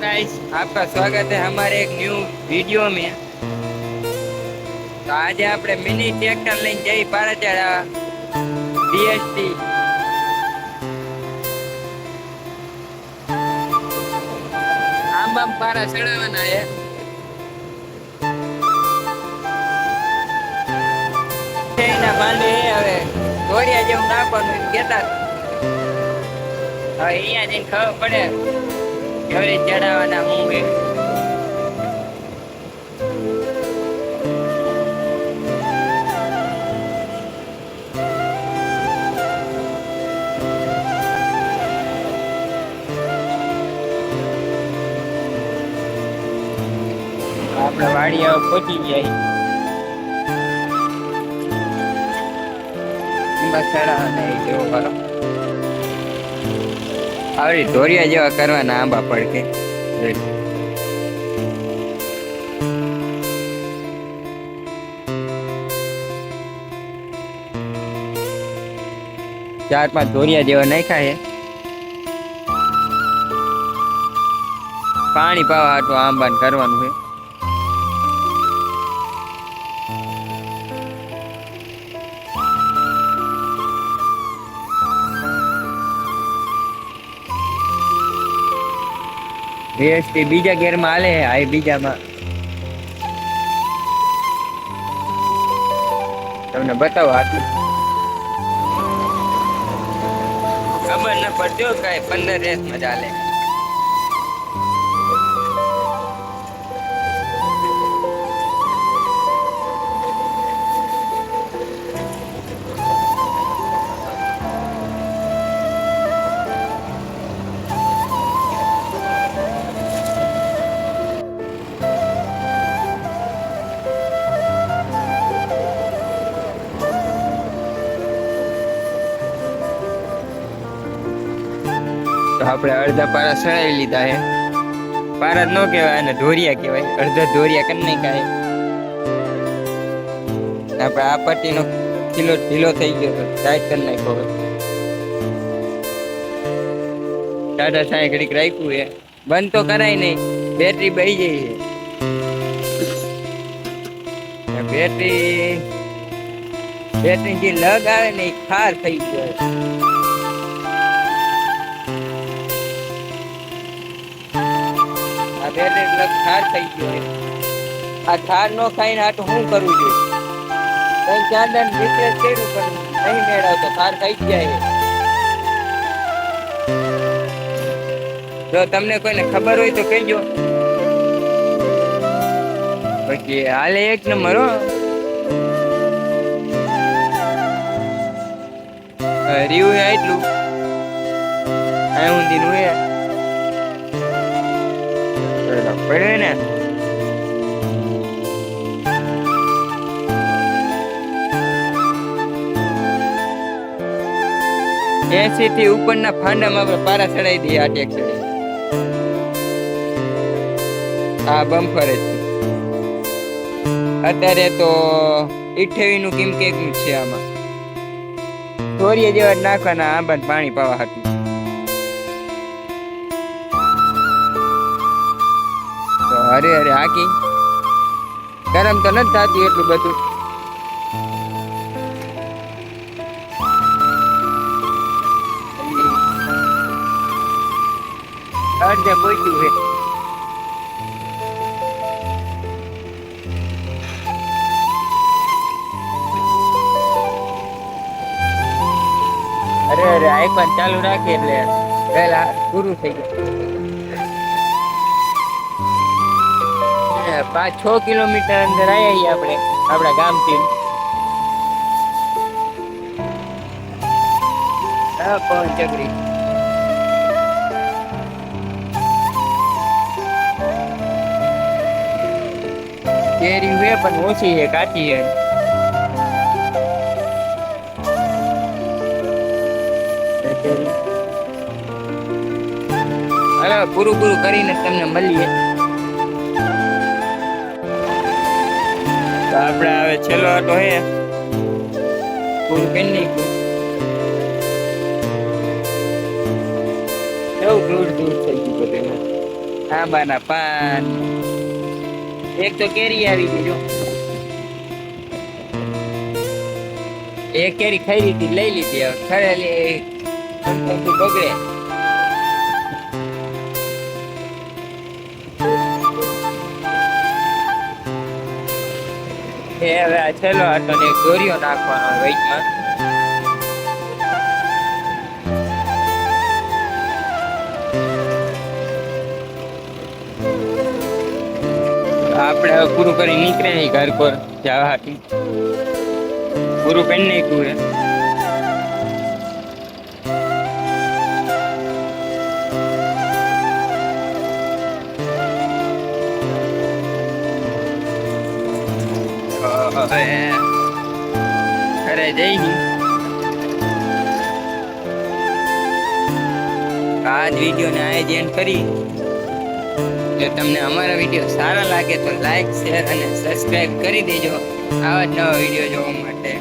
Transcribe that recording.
Guys, आपका स्वागत है हमारे एक न्यू वीडियो में। तो आज આપણે મિની ટ્રેક્ટર લઈને જઈ પારાચડા બીએસટી આંબા પારા ચડાવવાના છે. એના માંડે હવે દોરિયા જેવું નાખવાનું એમ કહેતા. હવે અહીંયા જઈને ખબર પડે કેવી ચડાવવાના હું એ. આપણે વાડી પહોંચી જાય જેવો કરો આવડી ધોરિયા જેવા કરવાના આંબા પડકે. 4-5 ધોરિયા જેવા નાખ્યા છે પાણી પાવા હાટું આંબાને કરવાનું છે. બીએસટી બીજા ગેરમાં હાલે છે. આ બીજામાં તમને બતાવો આટલું ખબર ન પડતી કઈ 15 રેસમાં ચાલે. તો આપણે અડધા પારા સડાવી લીધા છે. પારા ન કહેવાય અને ધોરિયા કહેવાય. અડધા ધોરિયા કરી નાખ્યા છે. આપણે આ પટ્ટીનો કિલો ઢીલો થઈ ગયો તો ટાઈટ કરી નાખ્યો. ટાટા સાંઈ ઘડીક રાખ્યું છે. બંધ તો કરાય નહીં, બેટરી બહી જાય છે. બેટરી જે લગ આવે ને એ ખાર થઈ ગયો. ખાર થઈ ગયો. આ ખાર નો ખાઈને આટલું શું કરવું જોઈએ? કઈ ચાંદન રિપ્લેસ કર્યું પણ નહીં મેળવતો, ખાર ખાઈ જાય. જો તમને કોઈને ખબર હોય તો કહેજો. પછી હાલે એક નંબર હો. રીવું એટલું આ ઊંધી નું પડે ને. એસી થી ઉપરના ફાંડામાં આપણે પારા ચડાવી દઈએ. આ ટેક્સી આ બમ્પર જ છે. અત્યારે તો 28 નું કિંમત છે. આમાં ધોરિયા જેવા નાખવાના આંબા પાણી પાવા હતું. અરે અરે હાકી ગરમ તો નથી થતી એટલું બધું. અડધે પહોંચ્યું છે. અરે અરે આઈકોન ચાલુ રાખી એટલે પહેલા પૂરું થઈ ગયું. 5-6 કિલોમીટર અંદર આવ્યા આપણે આપણા ગામથી. પવન ચકરી કેરી વે પણ ઓછી છે, કાચી છે. હવે પૂરું કરીને તમને મળીએ. તો આપણે હવે છેલ્લો આટો હે પૂરું કરી નાખ્યું. કેવું દૂર દૂર થઈ ગયું બધું. આંબાના પાન. એક તો કેરી આવી ગઈ જો. એક કેરી ખાઈ લીધી, લઈ લીધી. હવે ખરેલી બગડે. હવે આ છેલ્લો આટો ને દોરીઓ નાખવાનો વેચમાં. આપણે હવે પૂરું કરી નીકળે નહીં ઘર પર જવા હાથી. પૂરું કરી નાખ્યું હે. હવે ઘરે જઈ આજ વિડીયો ને આયોજન કરી. જો તમને અમારા વિડીયો સારા લાગે તો લાઈક શેર અને સબસ્ક્રાઇબ કરી દેજો આવા જ નવા વિડીયો જોવા માટે.